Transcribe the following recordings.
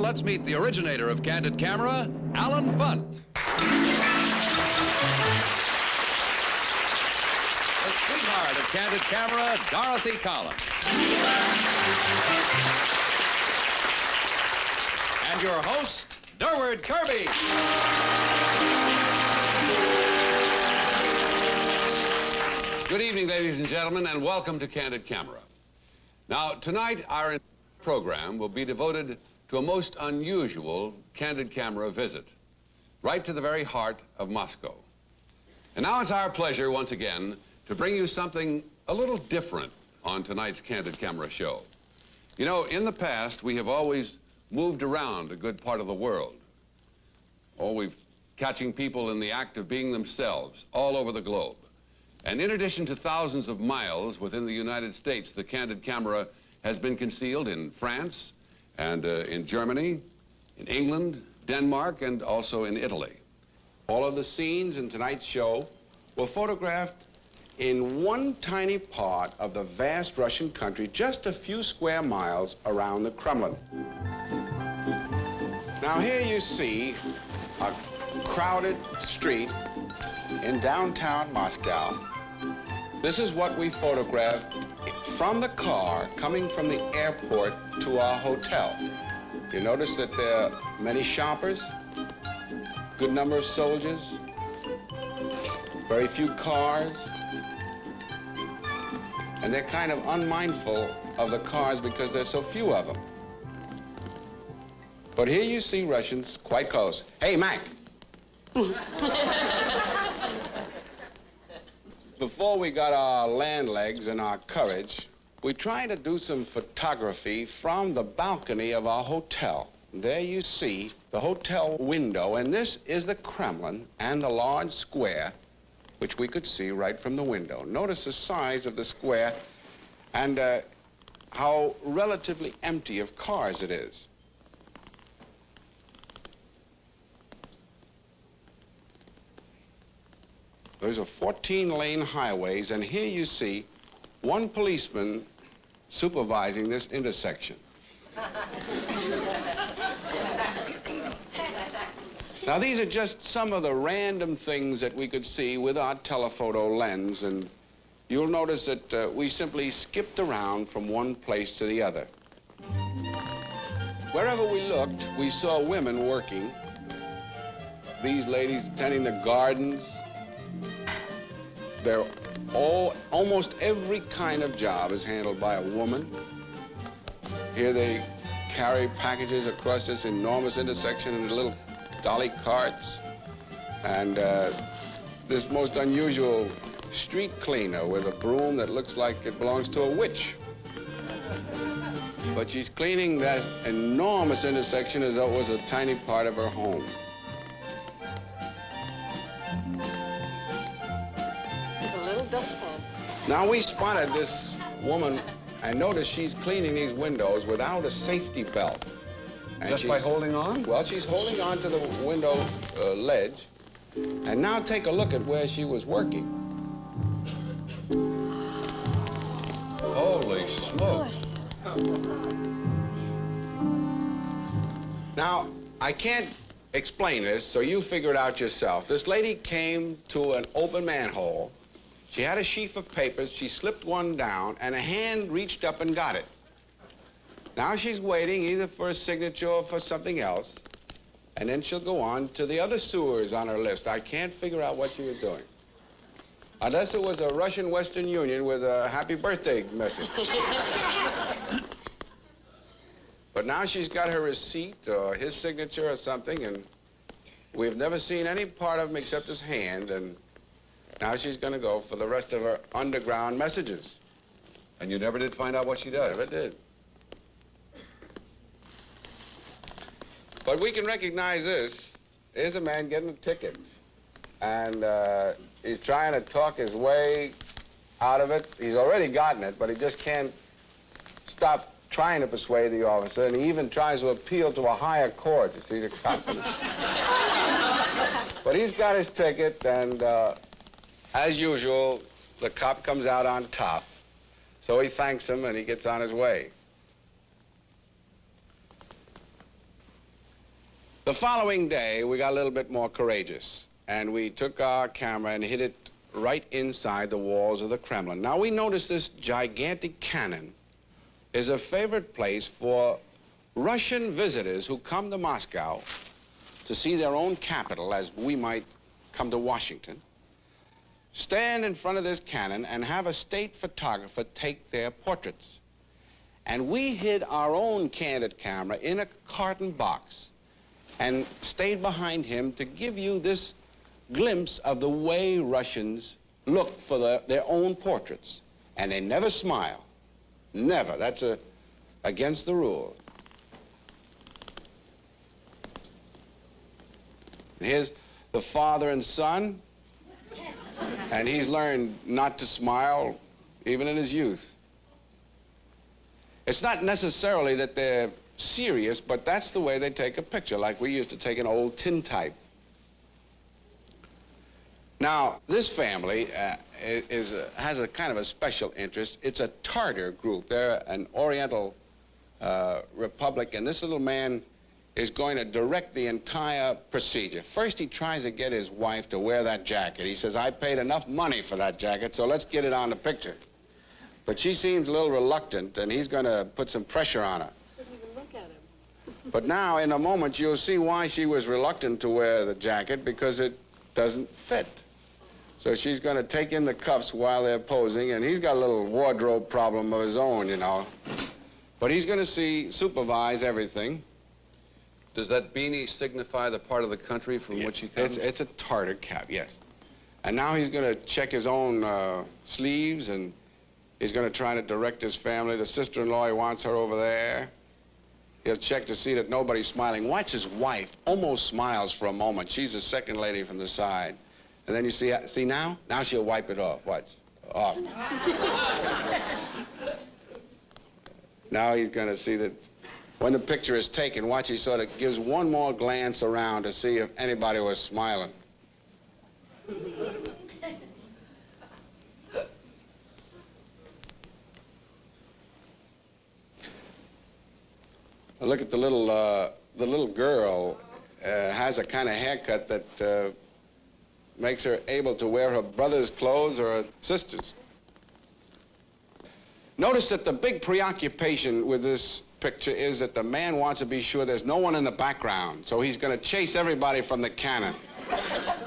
let's meet the originator of Candid Camera, Alan Bunt. The sweetheart of Candid Camera, Dorothy Collins. And your host, Durward Kirby. Good evening, ladies and gentlemen, and welcome to Candid Camera. Now, tonight, our program will be devoted to a most unusual Candid Camera visit, right to the very heart of Moscow. And now it's our pleasure, once again, to bring you something a little different on tonight's Candid Camera show. You know, in the past, we have always moved around a good part of the world. Oh, we've catching people in the act of being themselves all over the globe. And in addition to thousands of miles within the United States, the Candid Camera has been concealed in France and in Germany, in England, Denmark, and also in Italy. All of the scenes in tonight's show were photographed in one tiny part of the vast Russian country, just a few square miles around the Kremlin. Now here you see a crowded street in downtown Moscow. This is what we photographed from the car coming from the airport to our hotel. You notice that there are many shoppers, good number of soldiers, very few cars, and they're kind of unmindful of the cars because there's so few of them. But here you see Russians quite close. Hey, Mac! Before we got our land legs and our courage, we tried to do some photography from the balcony of our hotel. There you see the hotel window, and this is the Kremlin and the large square, which we could see right from the window. Notice the size of the square and how relatively empty of cars it is. There's a 14-lane highways, and here you see one policeman supervising this intersection. Now, these are just some of the random things that we could see with our telephoto lens, and you'll notice that we simply skipped around from one place to the other. Wherever we looked, we saw women working. These ladies tending the gardens. They're almost every kind of job is handled by a woman. Here they carry packages across this enormous intersection in little dolly carts. And this most unusual street cleaner with a broom that looks like it belongs to a witch. But she's cleaning that enormous intersection as though it was a tiny part of her home. Now we spotted this woman and noticed she's cleaning these windows without a safety belt. And just by holding on? Well, she's holding on to the window ledge. And now take a look at where she was working. Holy smokes. Now, I can't explain this, so you figure it out yourself. This lady came to an open manhole. She had a sheaf of papers, she slipped one down, and a hand reached up and got it. Now she's waiting either for a signature or for something else, and then she'll go on to the other sewers on her list. I can't figure out what she was doing. Unless it was a Russian Western Union with a happy birthday message. But now she's got her receipt or his signature or something, and we've never seen any part of him except his hand, and now she's going to go for the rest of her underground messages. And you never did find out what she does? Never did. But we can recognize this. Here's a man getting a ticket. And he's trying to talk his way out of it. He's already gotten it, but he just can't stop trying to persuade the officer. And he even tries to appeal to a higher court, you see, the cop. But he's got his ticket, and as usual, the cop comes out on top. So he thanks him, and he gets on his way. The following day, we got a little bit more courageous, and we took our camera and hid it right inside the walls of the Kremlin. Now, we noticed this gigantic cannon is a favorite place for Russian visitors who come to Moscow to see their own capital, as we might come to Washington, stand in front of this cannon and have a state photographer take their portraits. And we hid our own Candid camera in a carton box and stayed behind him to give you this glimpse of the way Russians look for their own portraits. And they never smile. Never. That's against the rules. Here's the father and son, and he's learned not to smile even in his youth. It's not necessarily that they're serious, but that's the way they take a picture, like we used to take an old tintype. Now, this family has a kind of a special interest. It's a Tartar group. They're an Oriental republic, and this little man is going to direct the entire procedure. First, he tries to get his wife to wear that jacket. He says, I paid enough money for that jacket, so let's get it on the picture. But she seems a little reluctant, and he's going to put some pressure on her. Doesn't even look at him. But now, in a moment, you'll see why she was reluctant to wear the jacket, because it doesn't fit. So she's going to take in the cuffs while they're posing, and he's got a little wardrobe problem of his own, you know. But he's going to supervise everything. Does that beanie signify the part of the country from which he comes? It's a Tartar cap, yes. And now he's going to check his own sleeves, and he's going to try to direct his family. The sister-in-law, he wants her over there. He'll check to see that nobody's smiling. Watch his wife almost smiles for a moment. She's the second lady from the side. And then you see now? Now she'll wipe it off. Watch. Off. Now he's going to see that when the picture is taken, watch, he sort of gives one more glance around to see if anybody was smiling. Look at the little girl has a kind of haircut that makes her able to wear her brother's clothes or her sister's. Notice that the big preoccupation with this picture is that the man wants to be sure there's no one in the background, so he's going to chase everybody from the cannon.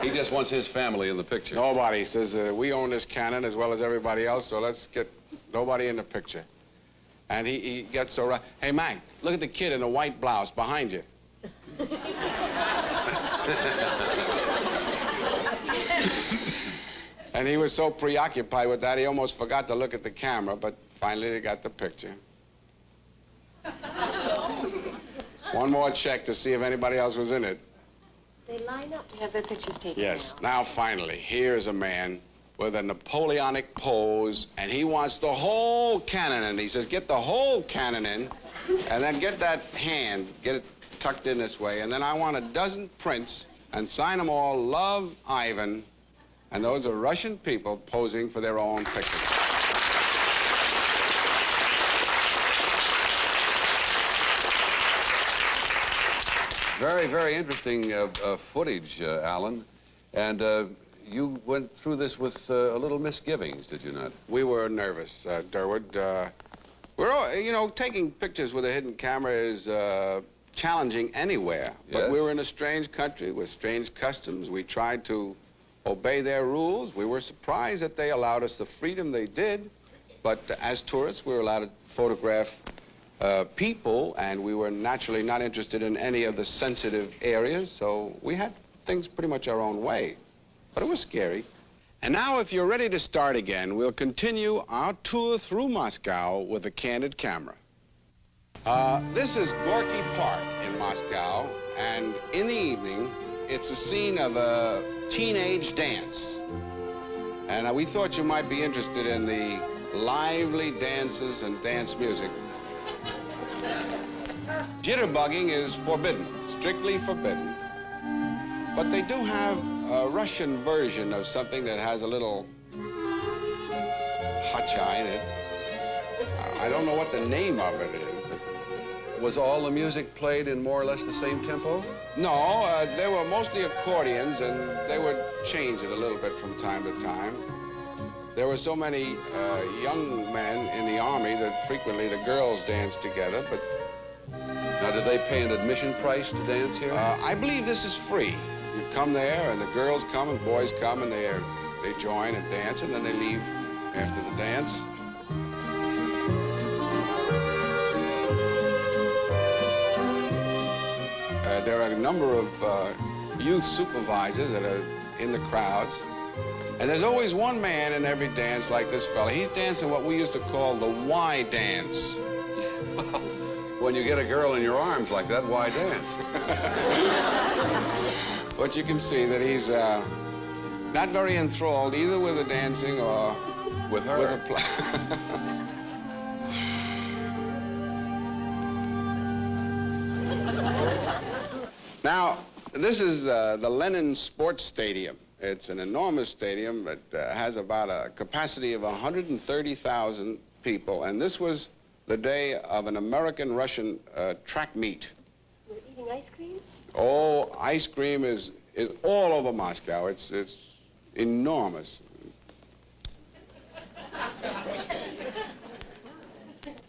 He just wants his family in the picture. Nobody. He says, we own this cannon as well as everybody else, so let's get nobody in the picture. And he gets so right. Hey, Mac, look at the kid in the white blouse behind you. And he was so preoccupied with that, he almost forgot to look at the camera, but finally they got the picture. One more check to see if anybody else was in it. They line up to have their pictures taken. Yes. Now, finally, here's a man with a Napoleonic pose, and he wants the whole cannon in. He says, get the whole cannon in, and then get that hand, get it tucked in this way, and then I want a dozen prints, and sign them all, Love, Ivan, and those are Russian people posing for their own pictures. Very, very interesting footage, Alan. And you went through this with a little misgivings, did you not? We were nervous, Durwood. We're all, you know, taking pictures with a hidden camera is challenging anywhere. But Yes. we were in a strange country with strange customs. We tried to obey their rules. We were surprised that they allowed us the freedom they did. But as tourists, we were allowed to photograph people, and we were naturally not interested in any of the sensitive areas, so we had things pretty much our own way. But it was scary. And now, if you're ready to start again, we'll continue our tour through Moscow with a Candid camera. This is Gorky Park in Moscow, and in the evening, it's a scene of a teenage dance. And we thought you might be interested in the lively dances and dance music. Jitterbugging is forbidden, strictly forbidden. But they do have a Russian version of something that has a little hacha in it. I don't know what the name of it is. was all the music played in more or less the same tempo? No, they were mostly accordions, and they would change it a little bit from time to time. There were so many young men in the Army that frequently the girls danced together, but... Now, did they pay an admission price to dance here? I believe this is free. You come there, and the girls come and boys come, and they join and dance, and then they leave after the dance. There are a number of youth supervisors that are in the crowds. And there's always one man in every dance like this fella. He's dancing what we used to call the Y dance. When you get a girl in your arms like that, why dance? But you can see that he's not very enthralled either with the dancing or With her? with the play. Now, this is the Lenin Sports Stadium. It's an enormous stadium that has about a capacity of 130,000 people, and this was the day of an American-Russian track meet. You're eating ice cream? Oh, ice cream is all over Moscow. It's enormous.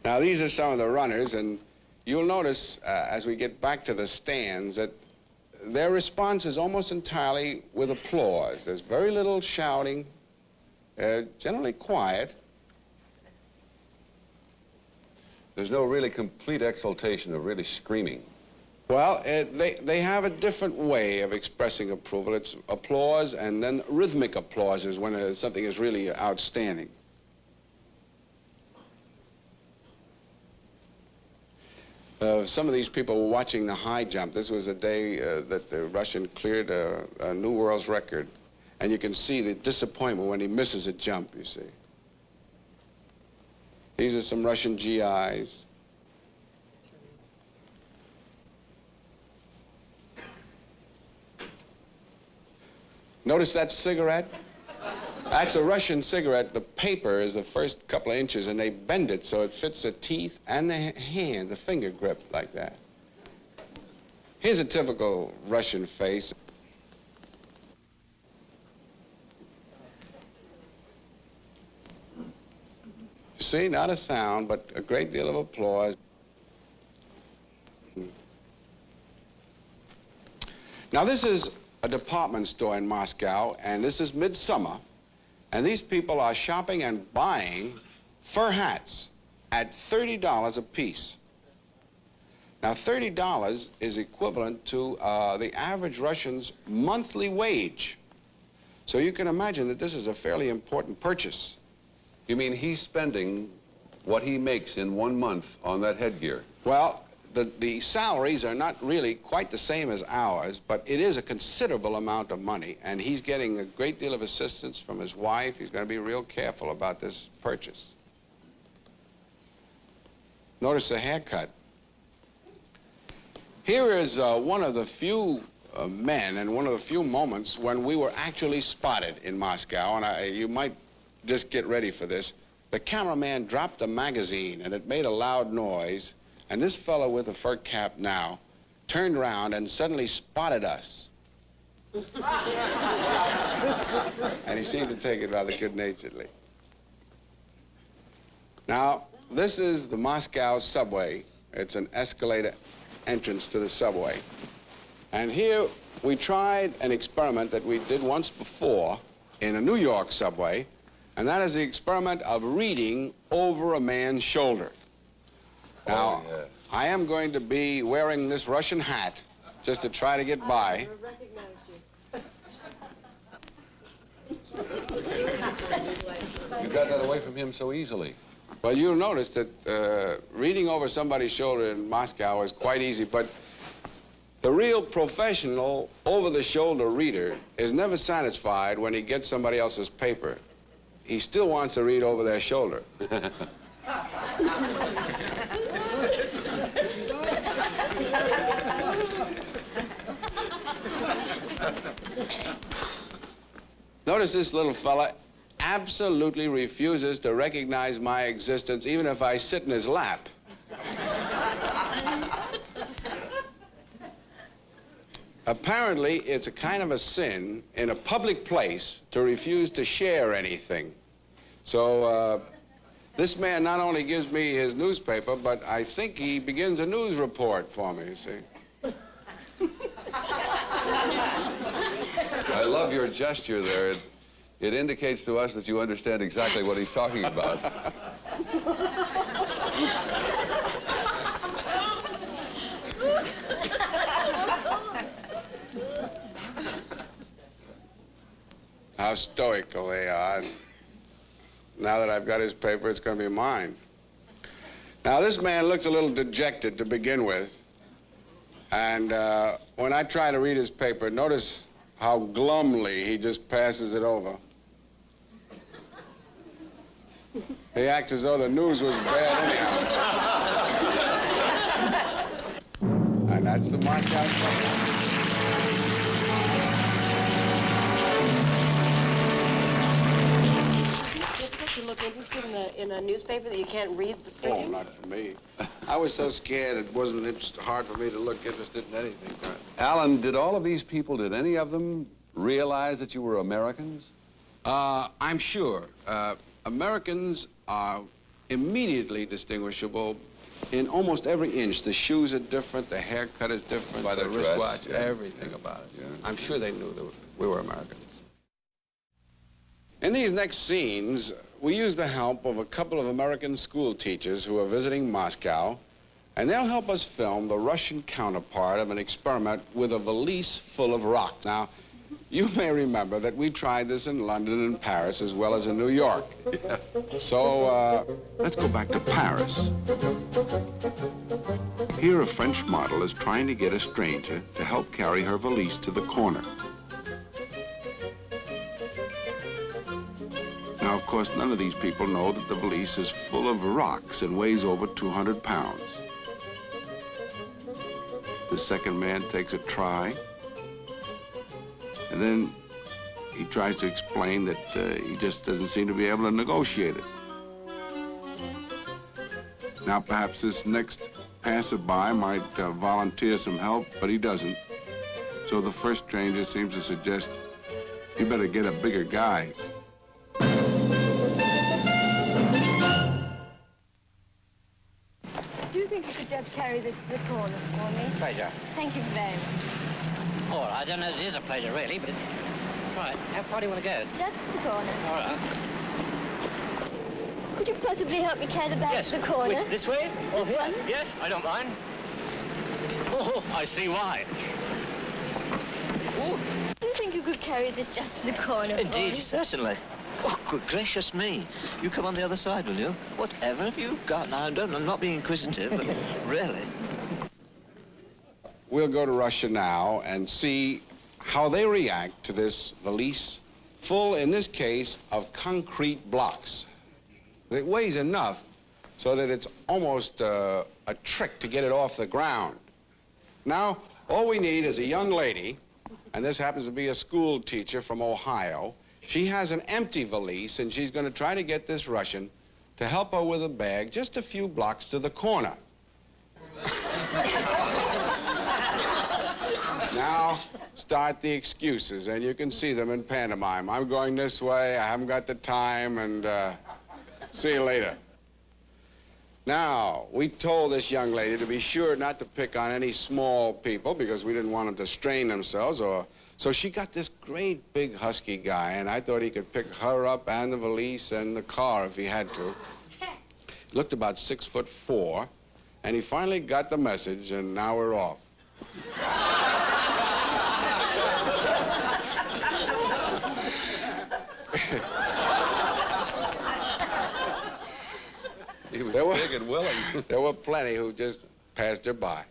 Now, these are some of the runners, and you'll notice as we get back to the stands that their response is almost entirely with applause. There's very little shouting, generally quiet. There's no really complete exultation of really screaming. Well, they have a different way of expressing approval. It's applause, and then rhythmic applause is when something is really outstanding. Some of these people were watching the high jump. This was a day that the Russian cleared a new world's record. And you can see the disappointment when he misses a jump, you see. These are some Russian GIs. Notice that cigarette? That's a Russian cigarette. The paper is the first couple of inches, and they bend it so it fits the teeth and the hand, the finger grip like that. Here's a typical Russian face. You see, not a sound, but a great deal of applause. Now, this is a department store in Moscow, and this is midsummer. And these people are shopping and buying fur hats at $30 a piece. Now, $30 is equivalent to the average Russian's monthly wage. So you can imagine that this is a fairly important purchase. You mean he's spending what he makes in 1 month on that headgear? Well, the salaries are not really quite the same as ours, but it is a considerable amount of money, and he's getting a great deal of assistance from his wife. He's going to be real careful about this purchase. Notice the haircut. Here is one of the few men and one of the few moments when we were actually spotted in Moscow, and you might just get ready for this. The cameraman dropped a magazine, and it made a loud noise. And this fellow with the fur cap now turned around and suddenly spotted us. And he seemed to take it rather good-naturedly. Now, this is the Moscow subway. It's an escalator entrance to the subway. And here we tried an experiment that we did once before in a New York subway, and that is the experiment of reading over a man's shoulder. Now, yeah. I am going to be wearing this Russian hat just to try to get by. I recognized You got that away from him so easily. Well, you'll notice that reading over somebody's shoulder in Moscow is quite easy, but the real professional over-the-shoulder reader is never satisfied when he gets somebody else's paper. He still wants to read over their shoulder. Notice this little fella absolutely refuses to recognize my existence even if I sit in his lap. Apparently, it's a kind of a sin in a public place to refuse to share anything. So, this man not only gives me his newspaper, but I think he begins a news report for me, you see. I love your gesture there. It indicates to us that you understand exactly what he's talking about. How stoical they are. Now that I've got his paper, it's going to be mine. Now, this man looks a little dejected to begin with. And when I try to read his paper, notice how glumly he just passes it over. He acts as though the news was bad anyhow. And that's the Moscow Times. You look interested in a newspaper that you can't read the printing? Oh, not for me. I was so scared it wasn't hard for me to look interested in anything. Alan, did all of these people, did any of them realize that you were Americans? I'm sure. Americans are immediately distinguishable in almost every inch. The shoes are different, the haircut is different, By the their dress, wristwatch, yeah. everything about it. Yeah. I'm sure they knew that we were Americans. In these next scenes, we use the help of a couple of American school teachers who are visiting Moscow, and they'll help us film the Russian counterpart of an experiment with a valise full of rocks. Now, you may remember that we tried this in London and Paris as well as in New York. Yeah. So, let's go back to Paris. Here, a French model is trying to get a stranger to help carry her valise to the corner. Now, of course, none of these people know that the valise is full of rocks and weighs over 200 pounds. The second man takes a try, and then he tries to explain that he just doesn't seem to be able to negotiate it. Now, perhaps this next passerby might volunteer some help, but he doesn't. So the first stranger seems to suggest he better get a bigger guy. Do you think you could just carry this to the corner for me? Pleasure. Thank you very much. Oh, I don't know if it is a pleasure, really, but it's... Right, how far do you want to go? Just to the corner. All right. Could you possibly help me carry the bag to the corner? Which, this way? Or This here? one? Yes, I don't mind. Oh, I see why. Oh, Do you think you could carry this just to the corner for indeed, me? certainly. Oh, good gracious me. You come on the other side, will you? Whatever have you got? Now, I'm not being inquisitive, but really. We'll go to Russia now and see how they react to this valise full, in this case, of concrete blocks. It weighs enough so that it's almost a trick to get it off the ground. Now, all we need is a young lady, and this happens to be a school teacher from Ohio. She has an empty valise, and she's going to try to get this Russian to help her with a bag just a few blocks to the corner. Now, start the excuses, and you can see them in pantomime. I'm going this way, I haven't got the time, and see you later. Now, we told this young lady to be sure not to pick on any small people because we didn't want them to strain themselves, so she got this great big husky guy, and I thought he could pick her up and the valise and the car if he had to. He looked about 6'4", and he finally got the message, and now we're off. He was big and willing. There were plenty who just passed her by.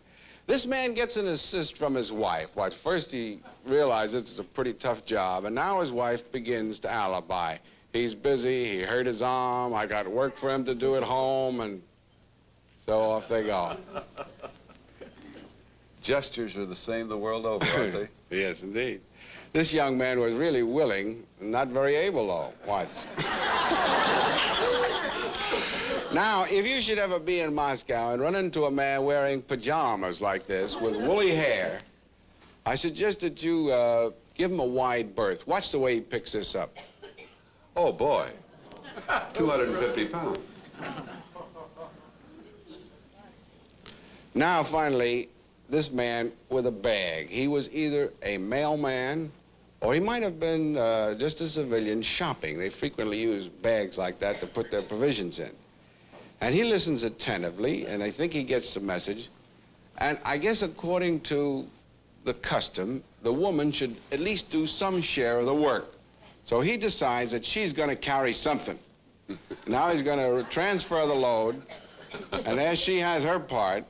This man gets an assist from his wife. Well, first he realizes it's a pretty tough job, and now his wife begins to alibi. He's busy, he hurt his arm, I got work for him to do at home, and so off they go. Gestures are the same the world over, aren't they? Yes, indeed. This young man was really willing, not very able, though. Watch. Now, if you should ever be in Moscow and run into a man wearing pajamas like this with woolly hair, I suggest that you give him a wide berth. Watch the way he picks this up. Oh, boy. 250 pounds. Now, finally, this man with a bag. He was either a mailman or he might have been just a civilian shopping. They frequently use bags like that to put their provisions in. And he listens attentively, and I think he gets the message. And I guess according to the custom, the woman should at least do some share of the work. So he decides that she's going to carry something. Now he's going to transfer the load, and there she has her part.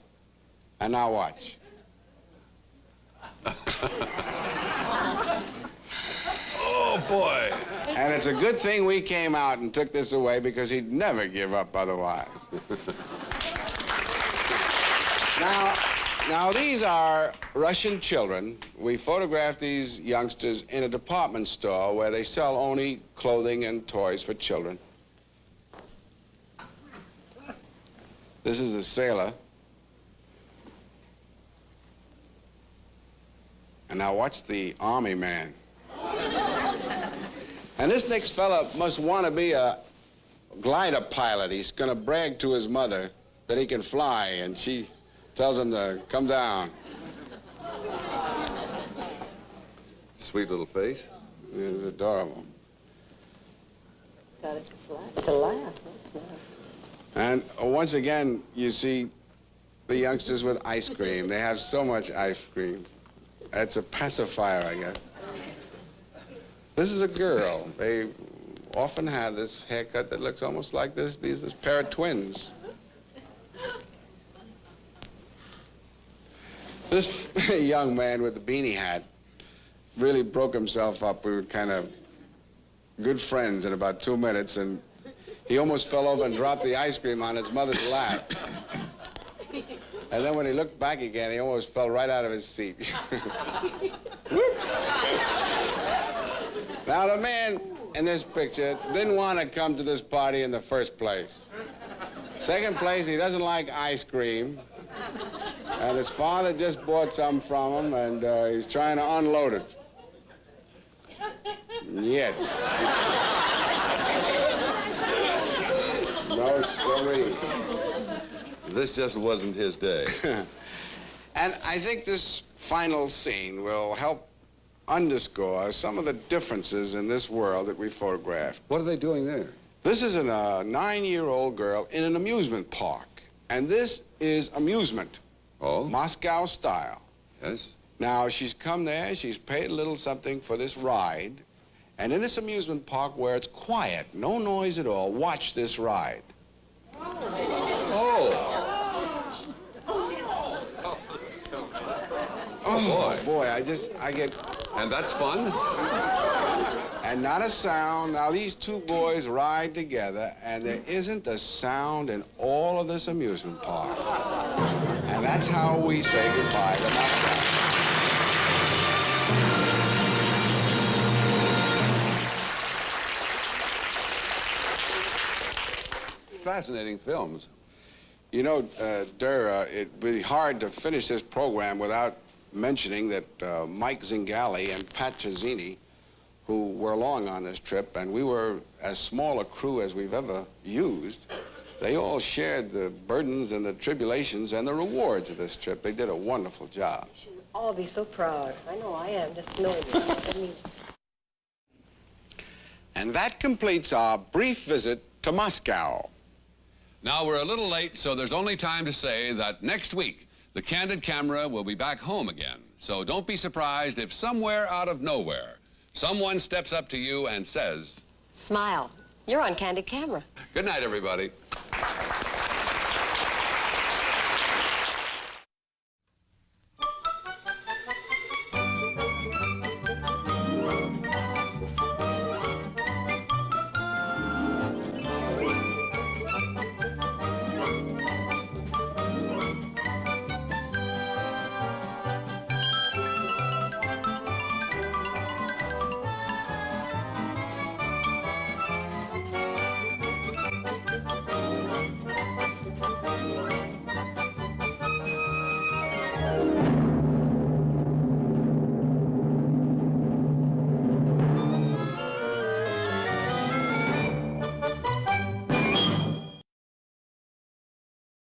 And now watch. Oh, boy. And it's a good thing we came out and took this away because he'd never give up otherwise. Now these are Russian children. We photographed these youngsters in a department store where they sell only clothing and toys for children. This is the sailor. And now watch the army man. And this next fella must want to be a glider pilot. He's going to brag to his mother that he can fly, and she tells him to come down. Sweet little face. It's adorable. Got it to laugh. And once again, you see the youngsters with ice cream. They have so much ice cream. That's a pacifier, I guess. This is a girl. They often have this haircut that looks almost like this pair of twins. This young man with the beanie hat really broke himself up. We were kind of good friends in about 2 minutes, and he almost fell over and dropped the ice cream on his mother's lap. And then when he looked back again, he almost fell right out of his seat. Whoops. Now, the man in this picture didn't want to come to this party in the first place. Second place, he doesn't like ice cream. And his father just bought some from him, and he's trying to unload it. Yet. No, sorry. This just wasn't his day. And I think this final scene will help underscore some of the differences in this world that we photographed. What are they doing there? This is a 9-year-old girl in an amusement park. And this is amusement. Oh? Moscow style. Yes? Now, she's come there, she's paid a little something for this ride. And in this amusement park where it's quiet, no noise at all, watch this ride. Oh. Oh, boy, I get... And that's fun? And not a sound. Now, these two boys ride together, and there isn't a sound in all of this amusement park. And that's how we say goodbye to Moscow. Fascinating films. You know, it'd be hard to finish this program without mentioning that Mike Zingali and Pat Chazzini, who were along on this trip, and we were as small a crew as we've ever used, they all shared the burdens and the tribulations and the rewards of this trip. They did a wonderful job. You should all be so proud. I know I am, just knowing it. I mean... And that completes our brief visit to Moscow. Now, we're a little late, so there's only time to say that next week, the Candid Camera will be back home again. So don't be surprised if somewhere out of nowhere, someone steps up to you and says, Smile. You're on Candid Camera. "Good night, everybody."